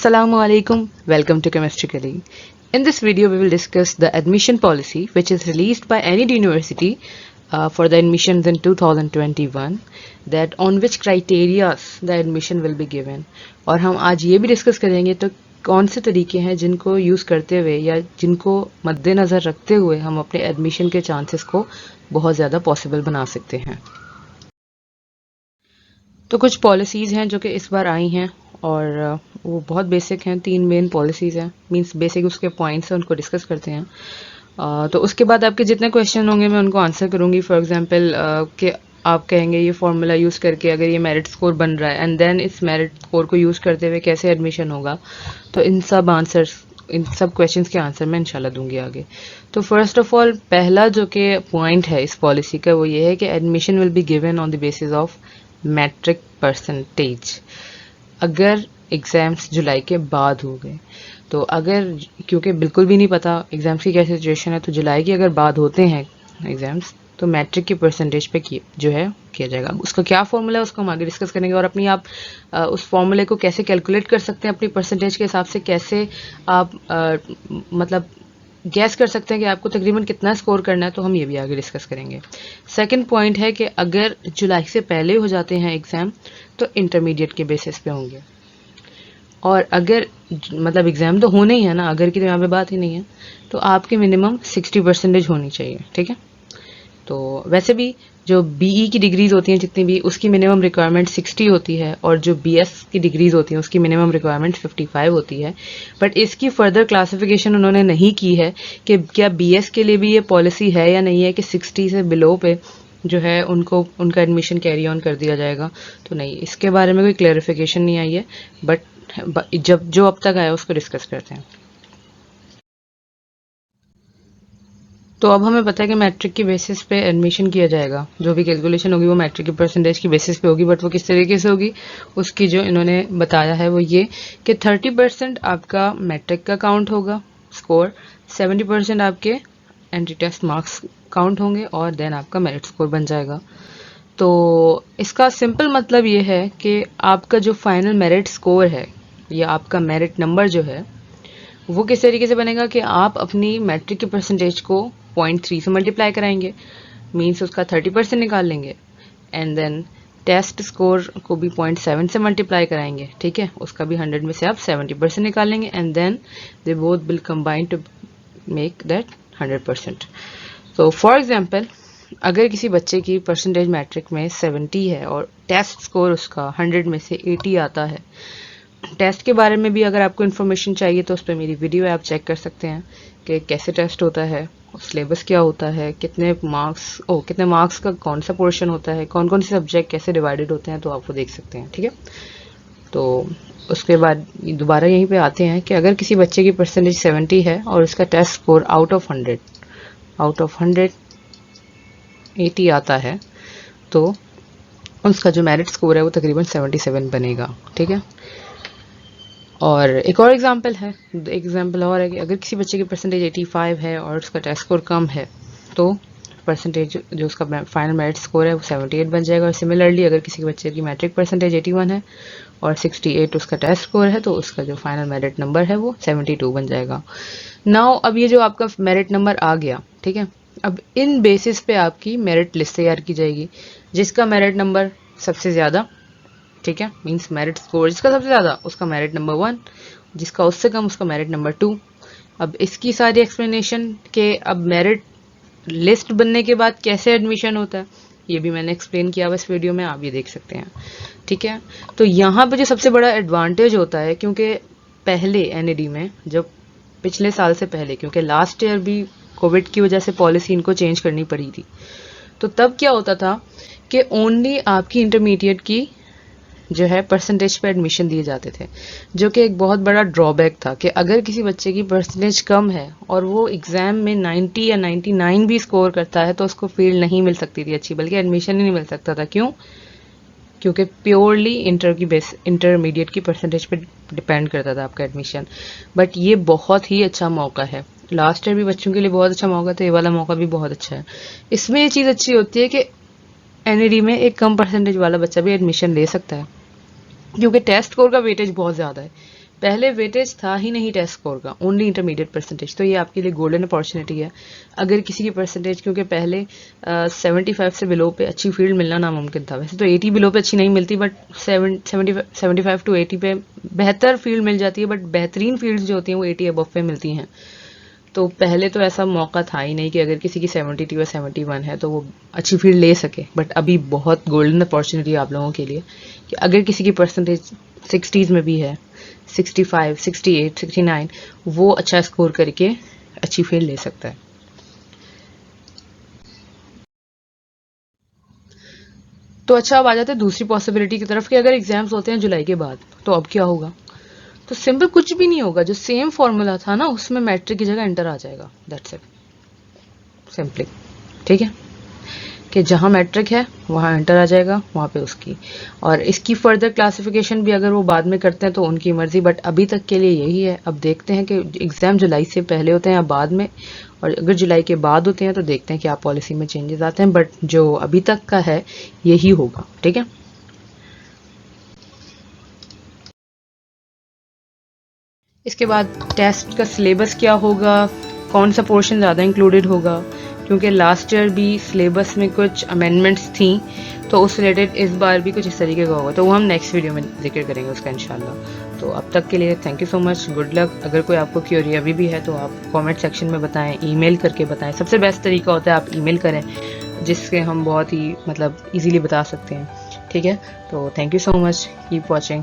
Assalamu alaikum. Welcome to Chemistry Kali. In this video, we will discuss the admission policy which is released by any university for the admissions in 2021. That on which criteria the admission will be given. और हम आज ये भी discuss करेंगे तो कौन से तरीके हैं जिनको यूज़ करते हुए या जिनको मद्देनज़र रखते हुए हम अपने एडमिशन के चांसेस को बहुत ज़्यादा पॉसिबल बना सकते हैं। तो कुछ पॉलिसीज़ हैं जो कि इस बार आई हैं और वो बहुत बेसिक हैं। 3 मेन पॉलिसीज़ हैं, मींस बेसिक उसके पॉइंट्स हैं, उनको डिस्कस करते हैं। तो उसके बाद आपके जितने क्वेश्चन होंगे मैं उनको आंसर करूँगी। फॉर एग्जांपल कि आप कहेंगे ये फॉर्मूला यूज़ करके अगर ये मेरिट स्कोर बन रहा है एंड देन इस मेरिट स्कोर को यूज़ करते हुए कैसे एडमिशन होगा, तो इन सब क्वेश्चंस के आंसर मैं इंशाल्लाह दूंगी आगे। तो फर्स्ट ऑफ ऑल पहला जो कि पॉइंट है इस पॉलिसी का वो ये है कि admission will be given on the basis of matric percentage. अगर एग्ज़ाम्स जुलाई के बाद हो गए तो अगर, क्योंकि बिल्कुल भी नहीं पता एग्ज़ाम्स की क्या सिचुएशन है, तो जुलाई के अगर बाद होते हैं एग्ज़ाम्स तो मैट्रिक की परसेंटेज पे जो है किया जाएगा। उसका क्या फॉर्मूला है उसको हम आगे डिस्कस करेंगे और अपनी आप उस फॉर्मूले को कैसे कैलकुलेट कर सकते हैं अपनी परसेंटेज के हिसाब से, कैसे आप मतलब गैस कर सकते हैं कि आपको तकरीबन कितना स्कोर करना है, तो हम ये भी आगे डिस्कस करेंगे। सेकंड पॉइंट है कि अगर जुलाई से पहले हो जाते हैं एग्ज़ाम तो इंटरमीडिएट के बेसिस पे होंगे, और अगर मतलब एग्ज़ाम तो होने ही है ना, अगर की तो यहाँ पे बात ही नहीं है, तो आपके मिनिमम 60% होनी चाहिए। ठीक है, तो वैसे भी जो बीई की डिग्रीज होती हैं जितनी भी, उसकी मिनिमम रिक्वायरमेंट 60 होती है और जो बीएस की डिग्रीज होती हैं उसकी मिनिमम रिक्वायरमेंट 55 होती है। बट इसकी फर्दर क्लासिफिकेशन उन्होंने नहीं की है कि क्या बीएस के लिए भी ये पॉलिसी है या नहीं है कि 60 से बिलो पे जो है उनका एडमिशन कैरी ऑन कर दिया जाएगा। तो नहीं, इसके बारे में कोई क्लैरिफिकेशन नहीं आई है, बट जब जो अब तक आया उसको डिस्कस करते हैं। तो अब हमें पता है कि मैट्रिक की बेसिस पे एडमिशन किया जाएगा, जो भी कैलकुलेशन होगी वो मैट्रिक की परसेंटेज की बेसिस पे होगी। बट वो किस तरीके से होगी उसकी जो इन्होंने बताया है वो ये कि 30% आपका मैट्रिक का काउंट होगा स्कोर, 70% आपके एंट्री टेस्ट मार्क्स काउंट होंगे और देन आपका मेरिट स्कोर बन जाएगा। तो इसका सिंपल मतलब ये है कि आपका जो फाइनल मेरिट स्कोर है या आपका मेरिट नंबर जो है वो किस तरीके से बनेगा कि आप अपनी मैट्रिक की परसेंटेज को 0.3 से मल्टीप्लाई कराएंगे, मीन्स उसका 30% निकाल लेंगे, एंड देन टेस्ट स्कोर को भी 0.7 से मल्टीप्लाई कराएंगे। ठीक है, उसका भी 100 में से आप 70% निकाल लेंगे and then they both will combine to make that 100%। तो फॉर एग्जाम्पल अगर किसी बच्चे की परसेंटेज मैट्रिक में 70 है और टेस्ट स्कोर उसका 100 में से 80 आता है, टेस्ट के बारे में भी अगर आपको इन्फॉर्मेशन चाहिए तो उस पर मेरी वीडियो है, आप चेक कर सकते हैं कि कैसे टेस्ट होता है, सिलेबस क्या होता है, कितने मार्क्स का कौन सा पोर्शन होता है, कौन कौन से सब्जेक्ट कैसे डिवाइडेड होते हैं, तो आप वो देख सकते हैं। ठीक है, तो उसके बाद दोबारा यहीं पे आते हैं कि अगर किसी बच्चे की परसेंटेज 70 है और उसका टेस्ट स्कोर आउट ऑफ 100 80 आता है, तो उसका जो मेरिट स्कोर है वो तकरीबन 77 बनेगा। ठीक है, और एक और एग्जांपल और है कि अगर किसी बच्चे की परसेंटेज 85 है और उसका टेस्ट स्कोर कम है तो परसेंटेज जो उसका फाइनल मेरिट स्कोर है वो 78 बन जाएगा। और सिमिलरली अगर किसी बच्चे की मैट्रिक परसेंटेज 81 है और 68 उसका टेस्ट स्कोर है तो उसका जो फाइनल मेरिट नंबर है वो 72 बन जाएगा। नाउ अब ये जो आपका मेरिट नंबर आ गया, ठीक है, अब इन बेसिस पे आपकी मेरिट लिस्ट तैयार की जाएगी। जिसका मेरिट नंबर सबसे ज़्यादा, ठीक है, मींस मेरिट स्कोर जिसका सबसे ज़्यादा उसका मेरिट नंबर 1, जिसका उससे कम उसका मेरिट नंबर 2। अब इसकी सारी एक्सप्लेनेशन के अब मेरिट लिस्ट बनने के बाद कैसे एडमिशन होता है ये भी मैंने एक्सप्लेन किया हुआ इस वीडियो में, आप ये देख सकते हैं। ठीक है, तो यहाँ पे जो सबसे बड़ा एडवांटेज होता है, क्योंकि पहले एनईडी में जब पिछले साल से पहले, क्योंकि लास्ट ईयर भी कोविड की वजह से पॉलिसी इनको चेंज करनी पड़ी थी, तो तब क्या होता था कि ओनली आपकी इंटरमीडिएट की जो है परसेंटेज पे एडमिशन दिए जाते थे, जो कि एक बहुत बड़ा ड्रॉबैक था कि अगर किसी बच्चे की परसेंटेज कम है और वो एग्जाम में 90 या 99 भी स्कोर करता है तो उसको फील्ड नहीं मिल सकती थी अच्छी, बल्कि एडमिशन ही नहीं मिल सकता था। क्यों? क्योंकि प्योरली इंटरमीडिएट की परसेंटेज पे डिपेंड करता था आपका एडमिशन। बट ये बहुत ही अच्छा मौका है, लास्ट ईयर भी बच्चों के लिए बहुत अच्छा मौका था, ये वाला मौका भी बहुत अच्छा है। इसमें ये चीज़ अच्छी होती है कि एनईडी में एक कम परसेंटेज वाला बच्चा भी एडमिशन ले सकता है, क्योंकि टेस्ट स्कोर का वेटेज बहुत ज़्यादा है। पहले वेटेज था ही नहीं टेस्ट स्कोर का, ओनली इंटरमीडिएट परसेंटेज। तो ये आपके लिए गोल्डन अपॉर्चुनिटी है। अगर किसी की परसेंटेज, क्योंकि पहले 75 से बिलो पे अच्छी फील्ड मिलना नामुमकिन था। वैसे तो 80 बिलो पे अच्छी नहीं मिलती, बट 75 टू 80 पे बेहतर फील्ड मिल जाती है, बट बेहतरीन फील्ड्स जो होती हैं वो 80 अबव पे मिलती हैं। तो पहले तो ऐसा मौका था ही नहीं कि अगर किसी की 72 या 71 है तो वो अच्छी फील्ड ले सके। बट अभी बहुत गोल्डन अपॉर्चुनिटी है आप लोगों के लिए कि अगर किसी की परसेंटेज 60s में भी है, 65, 68, 69, वो अच्छा स्कोर करके अच्छी फील्ड ले सकता है। तो अच्छा, अब आ जाते हैं दूसरी पॉसिबिलिटी की तरफ कि अगर एग्जाम्स होते हैं जुलाई के बाद तो अब क्या होगा। तो सिंपल कुछ भी नहीं होगा, जो सेम फॉर्मूला था ना उसमें मैट्रिक की जगह इंटर आ जाएगा, दैट्स इट, सिंपली। ठीक है, कि जहाँ मैट्रिक है वहाँ इंटर आ जाएगा, वहाँ पे उसकी। और इसकी फर्दर क्लासिफिकेशन भी अगर वो बाद में करते हैं तो उनकी मर्जी, बट अभी तक के लिए यही है। अब देखते हैं कि एग्जाम जुलाई से पहले होते हैं या बाद में, और अगर जुलाई के बाद होते हैं तो देखते हैं क्या पॉलिसी में चेंजेस आते हैं, बट जो अभी तक का है यही होगा। ठीक है, इसके बाद टेस्ट का सिलेबस क्या होगा, कौन सा पोर्शन ज़्यादा इंक्लूडेड होगा, क्योंकि लास्ट ईयर भी सिलेबस में कुछ अमेंडमेंट्स थी, तो उस रिलेटेड इस बार भी कुछ इस तरीके का होगा। तो वो हम नेक्स्ट वीडियो में जिक्र करेंगे उसका इंशाल्लाह। तो अब तक के लिए thank you so much, good luck. अगर कोई आपको क्यूरी अभी भी है तो आप कमेंट सेक्शन में बताएं, ईमेल करके बताएं। सबसे बेस्ट तरीका होता है आप ईमेल करें, जिससे हम बहुत ही मतलब इजीली बता सकते हैं। ठीक है, तो thank you so much, keep watching.